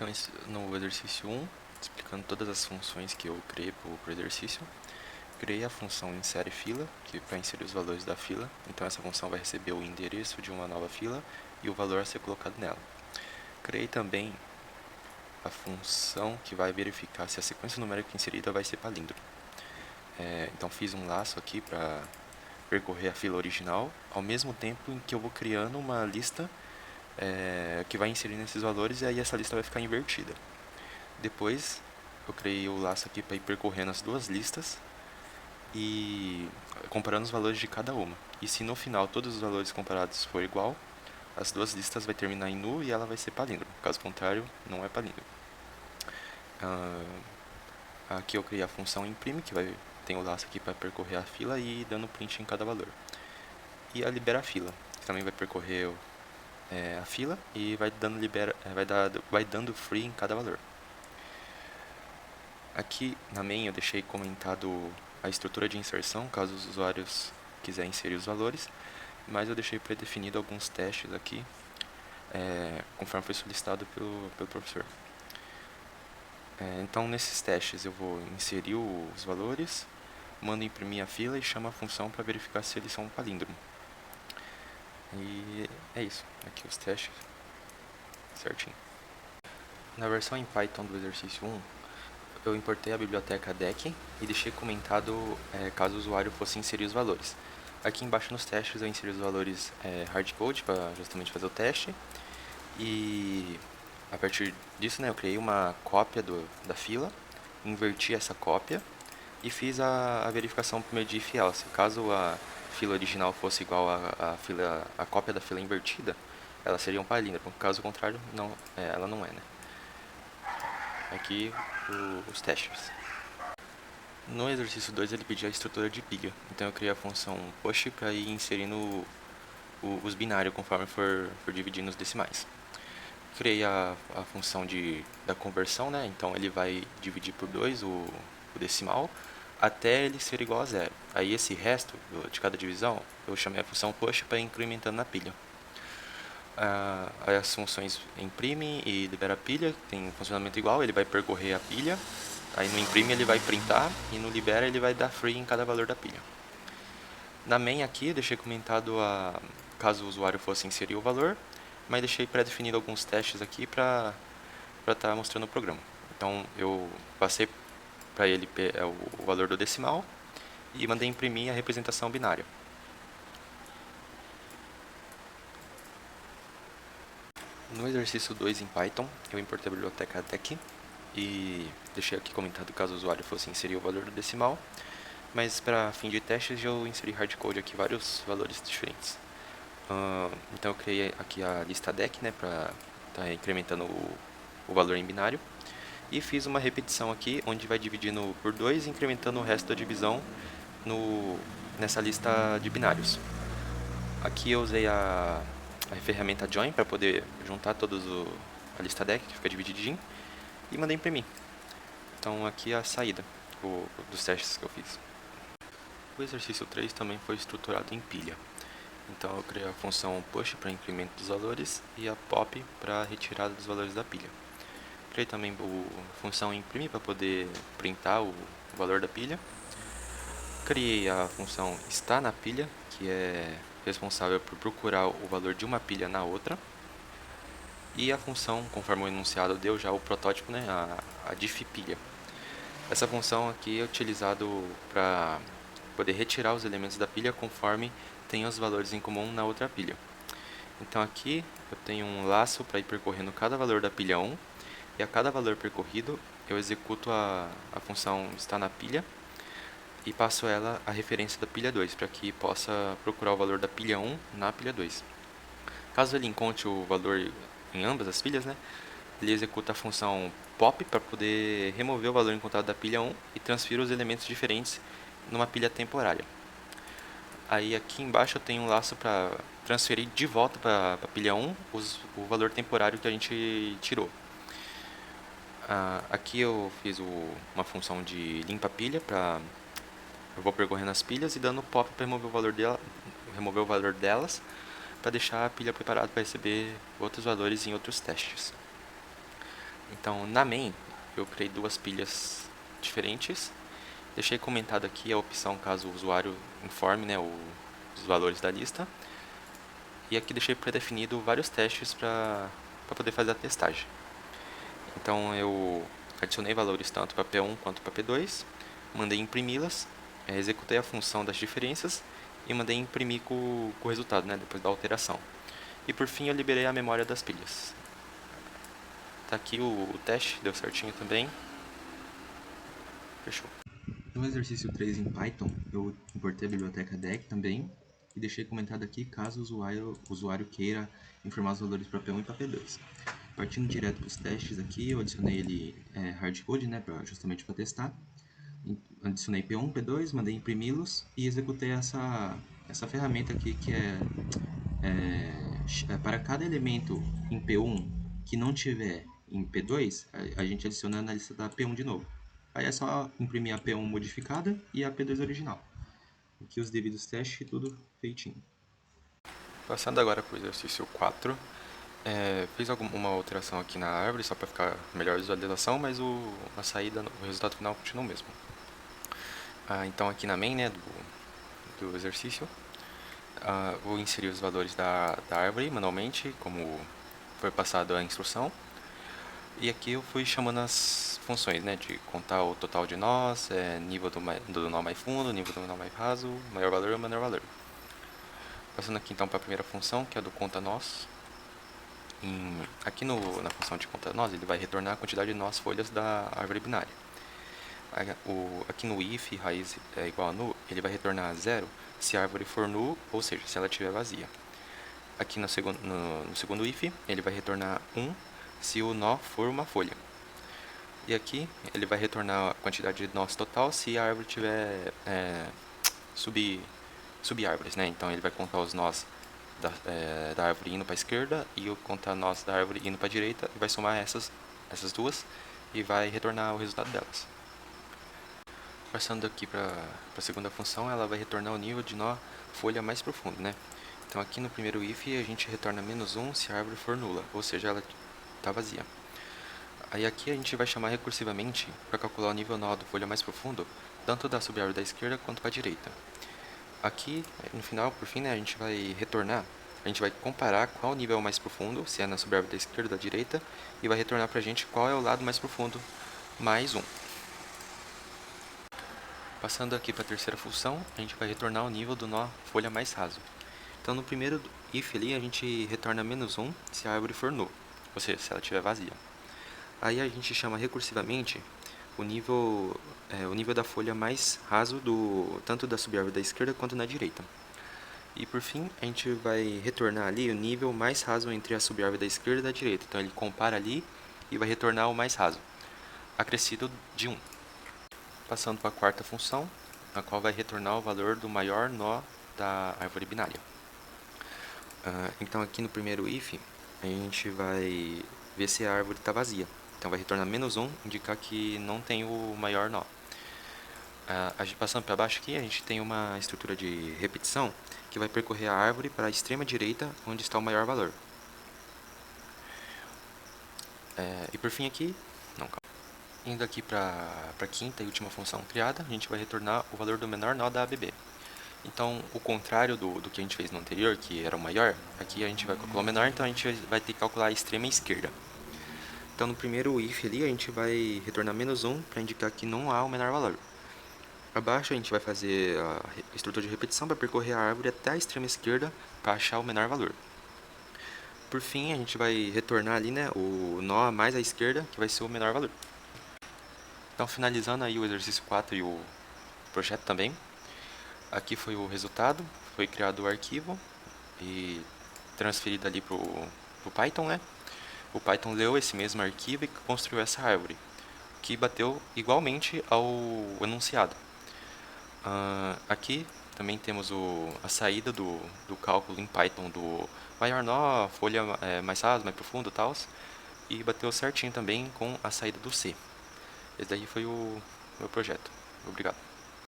Então, no exercício 1, explicando todas as funções que eu criei para o exercício, criei a função insere fila, que para inserir os valores da fila. Então, essa função vai receber o endereço de uma nova fila e o valor a ser colocado nela. Criei também a função que vai verificar se a sequência numérica inserida vai ser palíndromo. Então, fiz um laço aqui para percorrer a fila original, ao mesmo tempo em que eu vou criando uma lista que vai inserindo esses valores, e aí essa lista vai ficar invertida. Depois eu criei o laço aqui para ir percorrendo as duas listas e comparando os valores de cada uma. E se no final todos os valores comparados for igual, as duas listas vai terminar em nu e ela vai ser palíndromo. Caso contrário, não é palíndromo. Aqui eu criei a função imprime, que tem o laço aqui para percorrer a fila e ir dando print em cada valor. E a libera fila, que também vai percorrer a fila e vai dando free em cada valor. Aqui na main eu deixei comentado a estrutura de inserção, caso os usuários quiserem inserir os valores, mas eu deixei predefinido alguns testes aqui, conforme foi solicitado pelo professor. Então nesses testes eu vou inserir os valores, mando imprimir a fila e chamo a função para verificar se eles são palíndromo. E é isso, aqui os testes certinho. Na versão em Python do exercício 1, eu importei a biblioteca deck e deixei comentado caso o usuário fosse inserir os valores. Aqui embaixo nos testes eu inseri os valores hardcode para justamente fazer o teste, e a partir disso eu criei uma cópia da fila, inverti essa cópia e fiz a verificação por meio de if else. Caso a fila original fosse igual a cópia da fila invertida, ela seria um palíndromo. Caso contrário, ela não é, né? Aqui os testes. No exercício 2 ele pediu a estrutura de pilha, então eu criei a função push para ir inserindo os binários conforme for dividindo os decimais. Criei a função da conversão, né? Então ele vai dividir por 2 o decimal até ele ser igual a 0. Aí esse resto de cada divisão eu chamei a função push para ir incrementando na pilha. As funções imprime e libera a pilha tem funcionamento igual, ele vai percorrer a pilha, aí no imprime ele vai printar e no libera ele vai dar free em cada valor da pilha. Na main aqui eu deixei comentado caso o usuário fosse inserir o valor, mas deixei pré-definido alguns testes aqui para estar mostrando o programa. Então eu passei para ele o valor do decimal e mandei imprimir a representação binária. No exercício 2 em Python, eu importei a biblioteca deck e deixei aqui comentado caso o usuário fosse inserir o valor do decimal, mas para fim de testes eu inseri hardcode aqui vários valores diferentes. Então eu criei aqui a lista deck, né, para estar incrementando o valor em binário, e fiz uma repetição aqui onde vai dividindo por 2 e incrementando o resto da divisão nessa lista de binários. Aqui eu usei a ferramenta join para poder juntar todos a lista deck, que fica divididinho, e mandei imprimir. Então aqui é a saída dos testes que eu fiz. O exercício 3 também foi estruturado em pilha. Então eu criei a função push para incremento dos valores e a pop para retirada dos valores da pilha. Criei também a função imprime para poder printar o valor da pilha. Criei a função está na pilha, que é responsável por procurar o valor de uma pilha na outra. E a função, conforme o enunciado deu já o protótipo, né, a diff pilha. Essa função aqui é utilizada para poder retirar os elementos da pilha conforme tem os valores em comum na outra pilha. Então aqui eu tenho um laço para ir percorrendo cada valor da pilha 1, e a cada valor percorrido eu executo a função está na pilha e passo ela a referência da pilha 2, para que possa procurar o valor da pilha 1 na pilha 2. Caso ele encontre o valor em ambas as pilhas, né, ele executa a função pop para poder remover o valor encontrado da pilha 1 e transferir os elementos diferentes numa pilha temporária. Aí aqui embaixo eu tenho um laço para transferir de volta para a pilha 1 o valor temporário que a gente tirou. Aqui eu fiz uma função de limpa pilha, eu vou percorrendo as pilhas e dando pop para remover o valor delas, para deixar a pilha preparada para receber outros valores em outros testes. Então, na main, eu criei duas pilhas diferentes. Deixei comentado aqui a opção caso o usuário informe, né, os valores da lista. E aqui deixei pré-definido vários testes para poder fazer a testagem. Então eu adicionei valores tanto para P1 quanto para P2, mandei imprimi-las, executei a função das diferenças e mandei imprimir com o resultado, né, depois da alteração. E por fim eu liberei a memória das pilhas. Tá aqui o teste, deu certinho também. Fechou. No exercício 3 em Python, eu importei a biblioteca deque também e deixei comentado aqui caso o usuário queira informar os valores para P1 e para P2. Partindo direto para os testes aqui, eu adicionei ele hardcode, né, justamente para testar. Adicionei P1, P2, mandei imprimi-los e executei essa ferramenta aqui que para cada elemento em P1 que não tiver em P2, a gente adiciona na lista da P1 de novo. Aí é só imprimir a P1 modificada e a P2 original. Aqui os devidos testes, tudo feitinho. Passando agora para o exercício 4, fiz uma alteração aqui na árvore só para ficar melhor a visualização, mas a saída, o resultado final continua o mesmo. Então aqui na main, né, do exercício, vou inserir os valores da árvore manualmente, como foi passado a instrução. E aqui eu fui chamando as funções, né, de contar o total de nós, nível do nó mais fundo, nível do nó mais raso, maior valor e menor valor. Passando aqui então para a primeira função, que é do conta nós. Aqui na função de conta nós, ele vai retornar a quantidade de nós folhas da árvore binária. Aqui no if raiz é igual a null, ele vai retornar 0 se a árvore for null, ou seja, se ela estiver vazia. Aqui no segundo if, ele vai retornar 1 se o nó for uma folha. E aqui ele vai retornar a quantidade de nós total se a árvore tiver sub-árvores, né? Então ele vai contar os nós da árvore indo para a esquerda e contar nós da árvore indo para a direita e vai somar essas duas e vai retornar o resultado delas. Passando aqui para a segunda função, ela vai retornar o nível de nó folha mais profundo, né? Então aqui no primeiro if a gente retorna -1 se a árvore for nula, ou seja, ela está vazia. Aí aqui a gente vai chamar recursivamente para calcular o nível nó do folha mais profundo, tanto da subárvore da esquerda quanto para a direita. Aqui, no final, por fim, né, a gente vai retornar, a gente vai comparar qual nível é o mais profundo, se é na subárvore da esquerda ou da direita, e vai retornar para a gente qual é o lado mais profundo, mais 1. Passando aqui para a terceira função, a gente vai retornar o nível do nó folha mais raso. Então no primeiro if ali a gente retorna -1 se a árvore for null, ou seja, se ela estiver vazia. Aí a gente chama recursivamente o nível da folha mais raso tanto da subárvore da esquerda quanto na direita. E por fim, a gente vai retornar ali o nível mais raso entre a subárvore da esquerda e da direita. Então ele compara ali e vai retornar o mais raso, acrescido de 1. Passando para a quarta função, a qual vai retornar o valor do maior nó da árvore binária. Então aqui no primeiro if, a gente vai ver se a árvore está vazia. Então vai retornar -1, indicar que não tem o maior nó. Passando para baixo aqui, a gente tem uma estrutura de repetição que vai percorrer a árvore para a extrema direita, onde está o maior valor. E por fim aqui, indo aqui para a quinta e última função criada, a gente vai retornar o valor do menor nó da ABB. Então, o contrário do que a gente fez no anterior, que era o maior, aqui a gente vai calcular o menor, então a gente vai ter que calcular a extrema esquerda. Então, no primeiro if ali, a gente vai retornar -1 para indicar que não há o menor valor. Abaixo, a gente vai fazer a estrutura de repetição para percorrer a árvore até a extrema esquerda para achar o menor valor. Por fim, a gente vai retornar ali, né, o nó mais à esquerda, que vai ser o menor valor. Então, finalizando aí o exercício 4 e o projeto também. Aqui foi o resultado, foi criado o arquivo e transferido ali para o Python, né? O Python leu esse mesmo arquivo e construiu essa árvore, que bateu igualmente ao enunciado. Aqui também temos a saída do cálculo em Python do maior nó, folha mais rasa, mais profundo e tal, e bateu certinho também com a saída do C. Esse daí foi o meu projeto. Obrigado.